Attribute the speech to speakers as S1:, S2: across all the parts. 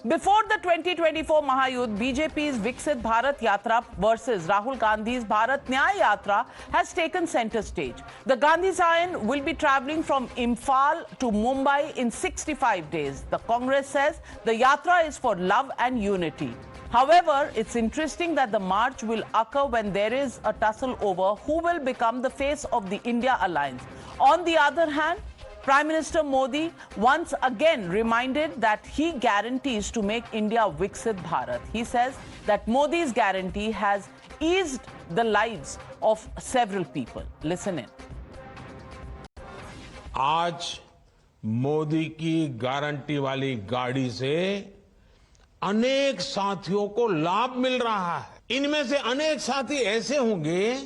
S1: Before the 2024 Mahayudh, BJP's Viksit Bharat Yatra versus Rahul Gandhi's Bharat Nyaya Yatra has taken center stage. The Gandhi Zion will be travelling from Imphal to Mumbai in 65 days. The Congress says the Yatra is for love and unity. However, it's interesting that the march will occur when there is a tussle over who will become the face of the India alliance. On the other hand, Prime Minister Modi once again reminded that he guarantees to make India Viksit Bharat. He says that Modi's guarantee has eased the lives of several people. Listen in.
S2: आज मोदी की guarantee वाली गाड़ी से अनेक साथियों को लाभ मिल रहा है। इनमें से अनेक साथी ऐसे होंगे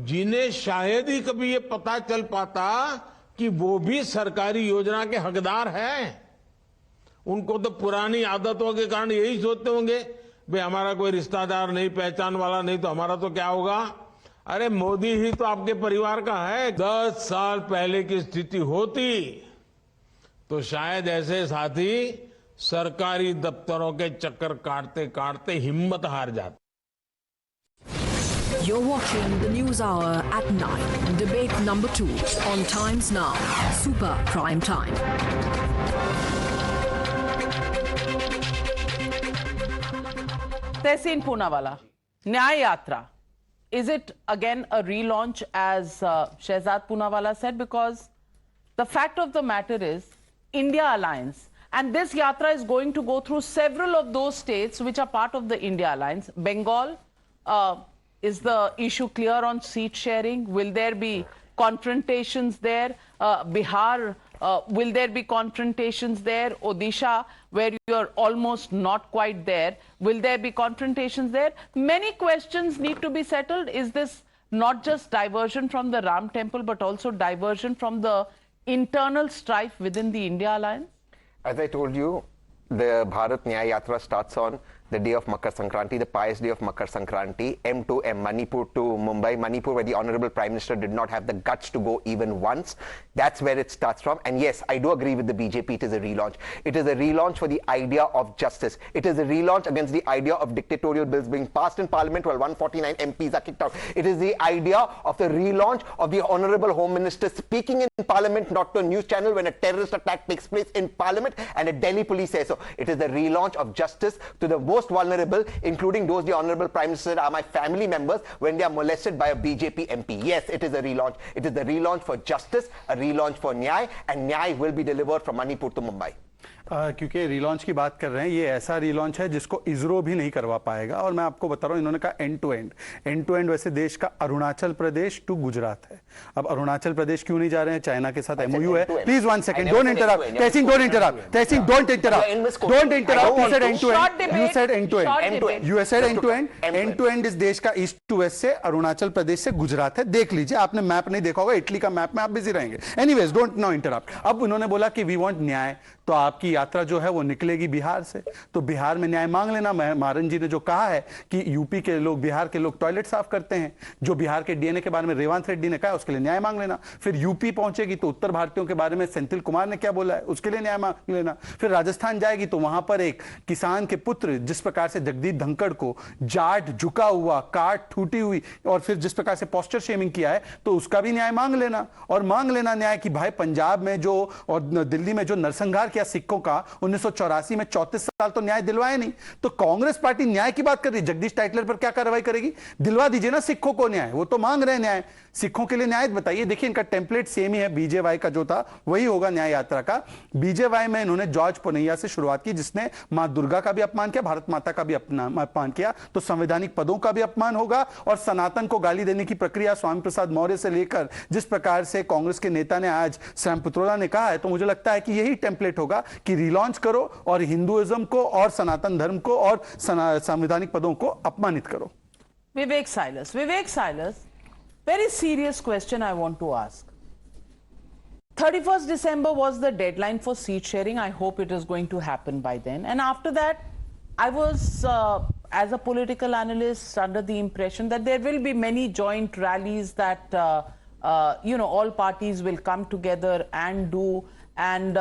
S2: जिन्हें शायद ही कभी ये पता चल पाता कि वो भी सरकारी योजना के हकदार हैं। उनको तो पुरानी आदतों के कारण यही सोचते होंगे भाई हमारा कोई रिश्तेदार नहीं, पहचान वाला नहीं, तो हमारा तो क्या होगा। अरे मोदी ही तो आपके परिवार का है। 10 साल पहले की स्थिति होती तो शायद ऐसे साथी सरकारी दफ्तरों के चक्कर काटते काटते हिम्मत हार जाते।
S3: You're watching the News Hour at 9. Debate number 2 on Times Now. Super Prime Time.
S1: Tehseen Poonawalla, Nyaya Yatra. Is it again a relaunch, as Shehzad Poonawalla said? Because the fact of the matter is, India Alliance, and this Yatra is going to go through several of those states which are part of the India Alliance. Bengal, is the issue clear on seat sharing? Will there be confrontations there? Bihar, will there be confrontations there? Odisha, where you're almost not quite there, will there be confrontations there? Many questions need to be settled. Is this not just diversion from the Ram temple, but also diversion from the internal strife within the India Alliance?
S4: As I told you, the Bharat Nyaya Yatra starts on the day of Makar Sankranti, the pious day of Makar Sankranti, M to M, Manipur to Mumbai, Manipur where the Honorable Prime Minister did not have the guts to go even once. That's where it starts from. And yes, I do agree with the BJP, it is a relaunch. It is a relaunch for the idea of justice. It is a relaunch against the idea of dictatorial bills being passed in Parliament while 149 MPs are kicked out. It is the idea of the relaunch of the Honorable Home Minister speaking in Parliament, not to a news channel, when a terrorist attack takes place in Parliament and a Delhi police says so. It is the relaunch of justice to the most vulnerable, including those the Honorable Prime Minister are my family members when they are molested by a BJP MP. Yes, it is a relaunch. It is the relaunch for justice, a relaunch for Nyaya, and Nyaya will be delivered from Manipur to Mumbai.
S5: क्योंकि relaunch की बात कर रहे हैं, ये ऐसा relaunch है जिसको इसरो भी नहीं करवा पाएगा। और मैं आपको बता रहा हूं, इन्होंने कहा एंड टू एंड वैसे देश का अरुणाचल प्रदेश टू गुजरात है। अब अरुणाचल प्रदेश क्यों नहीं जा रहे हैं? चाइना के साथ एमओयू है। Please 1 second, don't interrupt Tahseen, don't interrupt Tahseen, don't interrupt, don't interrupt. You said end to end, you said end to end, you said end to end इस देश का ईस्ट टू वेस्ट से अरुणाचल प्रदेश से गुजरात है। देख लीजिए, आपने मैप नहीं देखा होगा, इटली का मैप में आप बिजी रहेंगे। Anyways, don't know interrupt. अब उन्होंने बोला कि वी वांट न्याय, तो आपकी यात्रा जो है वो निकलेगी बिहार से, तो बिहार में न्याय मांग लेना। मारन जी ने जो कहा है कि यूपी के लोग, बिहार के लोग टॉयलेट साफ करते हैं, जो बिहार के डीएनए के बारे में रेवंत रेड्डी ने कहा, उसके लिए न्याय मांग लेना। फिर यूपी पहुंचेगी तो उत्तर भारतीयों के बारे में सेंथिल कुमार ने क्या बोला है, उसके लिए न्याय मांग लेना। फिर राजस्थान जाएगी तो वहां पर एक किसान के पुत्र, जिस प्रकार से जगदीप धनखड़ को जाट, झुका हुआ, काट टूटी हुई, और फिर जिस प्रकार से पोस्टर शेमिंग किया है, तो उसका भी न्याय मांग लेना। और मांग लेना न्याय कि भाई पंजाब में जो और दिल्ली में जो नरसंहार किया सिखों का 1984 में, 34 साल तो न्याय दिलवाए नहीं। तो कांग्रेस पार्टी न्याय की बात कर रही है, जगदीश टाइटलर पर क्या कार्रवाई करेगी? दिलवा दीजिए ना सिखों को न्याय, वो तो मांग रहे हैं न्याय। सिखों के लिए न्याय बताइए। देखिए, इनका टेम्पलेट सेम ही है, बीजेवाई का जो था वही होगा न्याय यात्रा का। बीजेवाई में इन्होंने जॉर्ज पुनैया से शुरुआत की, जिसने मां दुर्गा का भी अपमान किया, भारत माता का भी अपमान किया, तो संवैधानिक पदों का भी अपमान होगा। और सनातन को गाली देने की प्रक्रिया स्वामी प्रसाद मौर्य से लेकर जिस प्रकार से कांग्रेस के नेता ने आज सैम पित्रोदा ने कहा है, तो मुझे लगता है कि यही टेम्पलेट होगा कि रिलॉन्च करो और हिंदुइज्म को और सनातन धर्म को और संवैधानिक पदों को अपमानित करो।
S1: Vivek Silas, very serious question I want to ask. 31st December was the deadline for seat sharing. I hope it is going to happen by then. And after that, I was, as a political analyst, under the impression that there will be many joint rallies that, all parties will come together and do. and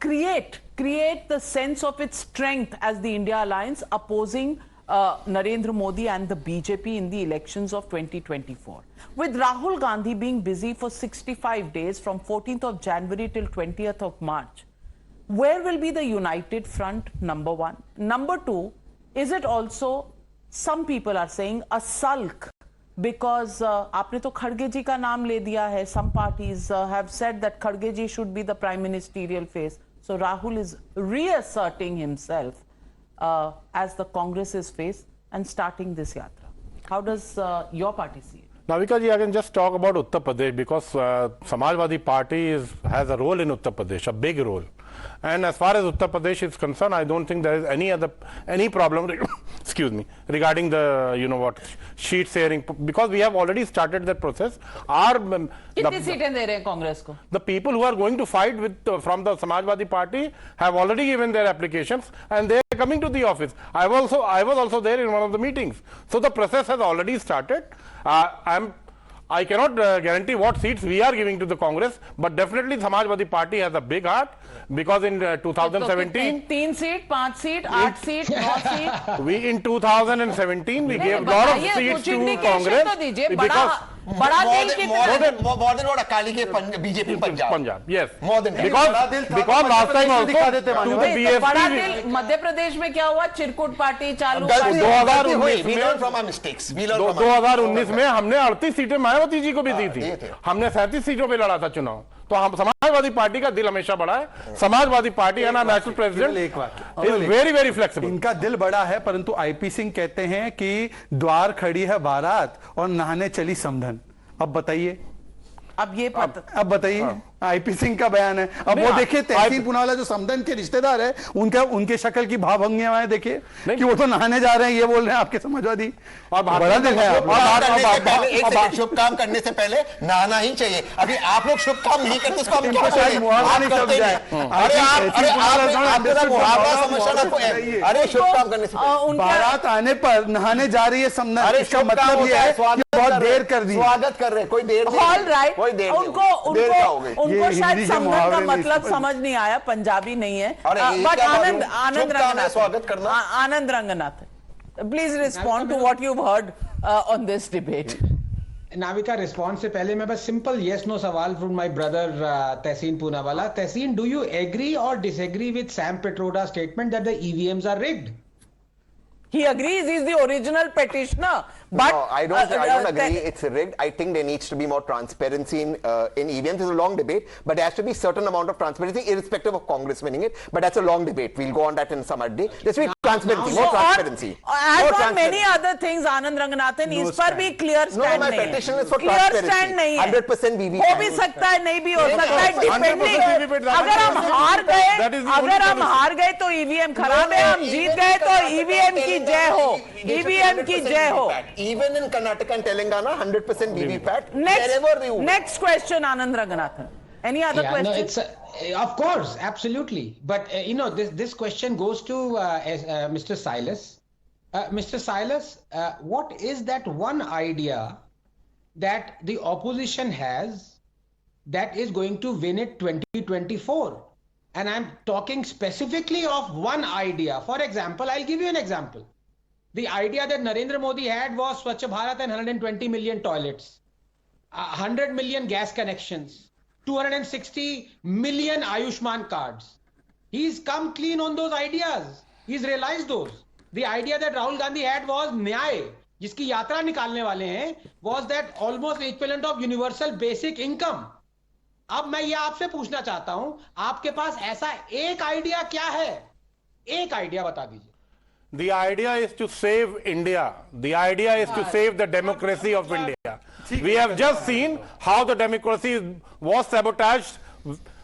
S1: create the sense of its strength as the India Alliance opposing Narendra Modi and the BJP in the elections of 2024. With Rahul Gandhi being busy for 65 days from 14th of January till 20th of March, where will be the united front, number one? Number two, is it also, some people are saying, a sulk? Because आपने तो खड़गे जी का नाम ले दिया है. Some parties have said that Kharge ji should be the prime ministerial face. So Rahul is reasserting himself as the Congress's face and starting this yatra. How does your party see it?
S6: Navika ji, I can just talk about Uttar Pradesh because Samajwadi Party has a role in Uttar Pradesh, a big role. And as far as Uttar Pradesh is concerned, I don't think there is any problem excuse me, regarding the sheet sharing, because we have already started that process.
S1: कितनी सीटें दे रहे हैं कांग्रेस को?
S6: The people who are going to fight from the Samajwadi Party have already given their applications and they are coming to the office. I was also there in one of the meetings. So the process has already started. I cannot guarantee what seats we are giving to the Congress, but definitely Samajwadi Party has a big heart, because in 2017
S1: 3 seat, 5 seat, 8 seat, 9 seat.
S6: We in 2017 we gave lot of seats to Congress because
S1: बड़ा दिल कितना?
S4: more than what Akali gave BJP Punjab.
S6: Yes,
S4: More than that.
S6: because last time also to the
S1: बड़ा
S6: BSP
S1: दिल मध्य प्रदेश में क्या हुआ? चिरकुट party चालू.
S6: 2019
S4: We learn from our mistakes. We learn from our
S6: 2019 में हमने 38 सीटें मायावती जी को भी दी थी. हमने 37 सीटों पे लड़ा था चुनाव. तो हम समाजवादी पार्टी का दिल हमेशा बड़ा है. समाजवादी पार्टी है ना, national president is very very flexible.
S5: इनका दिल बड़ा है, परंतु आईपी सिंह कहते हैं कि द्वार खड़ी है बारात और नहाने चली समधन. अब बताइए, अब बताइए. आईपी सिंह का बयान है. अब वो देखिए तहसीन पूनावाला जो समधन के रिश्तेदार है, उनके शक्ल की भावभंगियां देखिए कि वो तो नहाने जा रहे हैं, ये बोल रहे हैं आपके समाजवादी. और बड़ा दिल है.
S4: शुभ काम करने से पहले नहाना ही चाहिए. अभी आप लोग शुभ काम नहीं करते, उसको हम क्या
S5: शायद मुहावरा नहीं समझ जाए.
S4: अरे शुभ काम करने से
S5: बारात आने पर नहाने जा रही है समधन, इसका मतलब ये है कि बहुत देर कर दी.
S4: स्वागत कर रहे हैं, कोई देर नहीं, कोई देर नहीं.
S1: उनको शायद समधन का मतलब समझ नहीं आया, पंजाबी नहीं है. But Anand Ranganath, please respond to what you heard on this debate.
S7: Navika, response से पहले मैं बस सिंपल यस नो सवाल from my brother Tehseen Poonawalla. Tehseen, do you agree or disagree with Sam Pitroda statement that the EVMs are rigged?
S1: He agrees. He's the original petitioner. But
S4: no, I don't agree. It's rigged. I think there needs to be more transparency in EVMs. It's a long debate, but there has to be certain amount of transparency, irrespective of Congress winning it. But that's a long debate. We'll go on that in some other day. There should be transparency, more transparency.
S1: As on many other things, Anand Ranganathan, इस पर भी clear stand
S4: my
S1: नहीं है.
S4: petition is for
S1: Clear
S4: transparency.
S1: stand नहीं है.
S4: 100% VV.
S1: हो भी सकता है, नहीं भी हो सकता है. Depending. अगर हम हार गए तो EVM खराब है. हम जीत गए तो EVM की जय हो. EVM की जय हो.
S4: Even in Karnataka and Telangana, 100% VVPAT.
S1: Next question, Anand Ranganathan. Any other questions?
S7: No, of course, absolutely. But this question goes to Mr. Silas. Mr. Silas, what is that one idea that the opposition has that is going to win it 2024? And I'm talking specifically of one idea. For example, I'll give you an example. The idea that Narendra Modi had was Swachh Bharat and 120 million toilets, 100 million gas connections, 260 million Ayushman cards. He's come clean on those ideas. He's realized those. The idea that Rahul Gandhi had was Nyay, जिसकी यात्रा निकालने वाले हैं, was that almost equivalent of universal basic income. अब मैं ये आपसे पूछना चाहता हूं, आपके पास ऐसा एक आइडिया क्या है? एक आइडिया बता दीजिए.
S6: The idea is to save India. The idea is to save the democracy of India. We have just seen how the democracy was sabotaged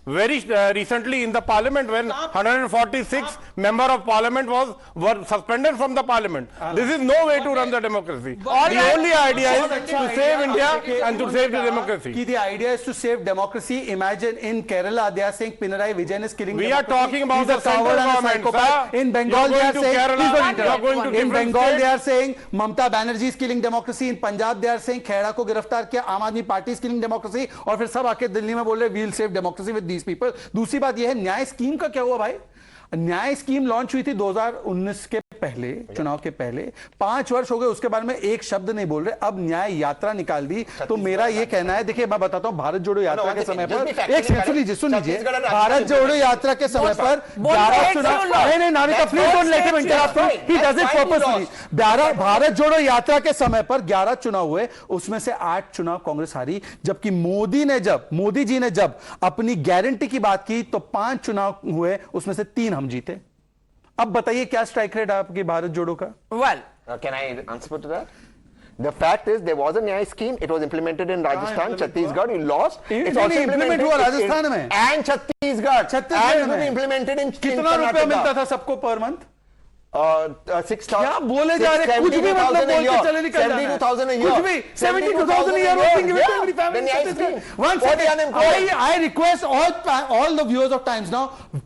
S6: very recently in the parliament when 146 member of parliament were suspended from the parliament. This is no way to run the democracy. The only idea is to save India and to save the democracy.
S5: The idea is to save democracy. Imagine in Kerala they are saying Pinarayi Vijayan is killing
S6: we
S5: democracy.
S6: Are talking about the central government.
S5: In Bengal they are saying
S6: in
S5: Bengal they are saying Mamata Banerjee is killing democracy. In Punjab they are saying Khera को गिरफ्तार किया, आम आदमी party is killing democracy. और फिर सब आके दिल्ली में बोल रहे we'll save democracy with these people. दूसरी बात यह है, न्याय स्कीम का क्या हुआ भाई? न्याय स्कीम लॉन्च हुई थी 2019 के पहले, चुनाव के पहले। 5 वर्ष हो गए, उसके बारे में एक शब्द नहीं बोल रहे। अब न्याय यात्रा निकाल दी। तो मेरा ये कहना है, देखिए मैं बताता हूं, भारत जोड़ो यात्रा के समय पर एक सुन लीजिए, भारत जोड़ो यात्रा के समय पर 11 चुनाव, नहीं Navika please don't let him interrupt, he does it purposefully. Bharat जोड़ो यात्रा के समय पर 11 चुनाव हुए, उसमें से 8 चुनाव कांग्रेस हारी, जबकि मोदी जी ने जब अपनी गारंटी की बात की तो 5 चुनाव हुए, उसमें से 3 हम जीते। अब बताइए क्या स्ट्राइक रेट आपकी भारत जोड़ो का?
S1: Well,
S4: Can I answer to that? The fact is, there was a Nyaya scheme. It was implemented in Rajasthan, Chhattisgarh. You lost. It's also
S5: implement हुआ राजस्थान में
S4: and Chhattisgarh. And it will be implemented in
S5: कितना रुपया मिलता था सबको per month?
S4: 6,000.
S5: क्या बोले जा रहे हैं? कुछ भी मतलब बोल के चले निकल जाना है।
S4: 72,000 a year.
S5: कुछ भी 72,000 a year was being given to every family in Chhattisgarh. One second. I request all the viewers of Times Now,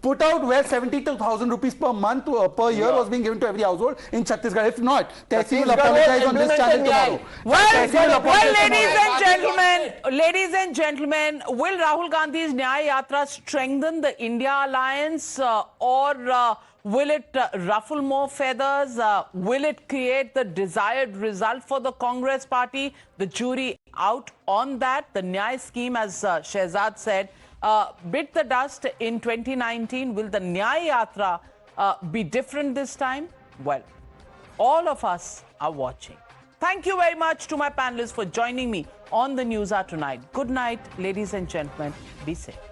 S5: put out where 72,000 rupees per month per year was being given to every household in Chhattisgarh. If not, Tehsil will apologize on this channel tomorrow.
S1: ladies and gentlemen, will Rahul Gandhi's Nyaya Yatra strengthen the India alliance or will it ruffle more feathers? Will it create the desired result for the Congress party? The jury out on that. The Nyaya scheme, as Shehzad said, bit the dust in 2019. Will the Nyaya Yatra be different this time? Well, all of us are watching. Thank you very much to my panelists for joining me on the News Hour tonight. Good night, ladies and gentlemen. Be safe.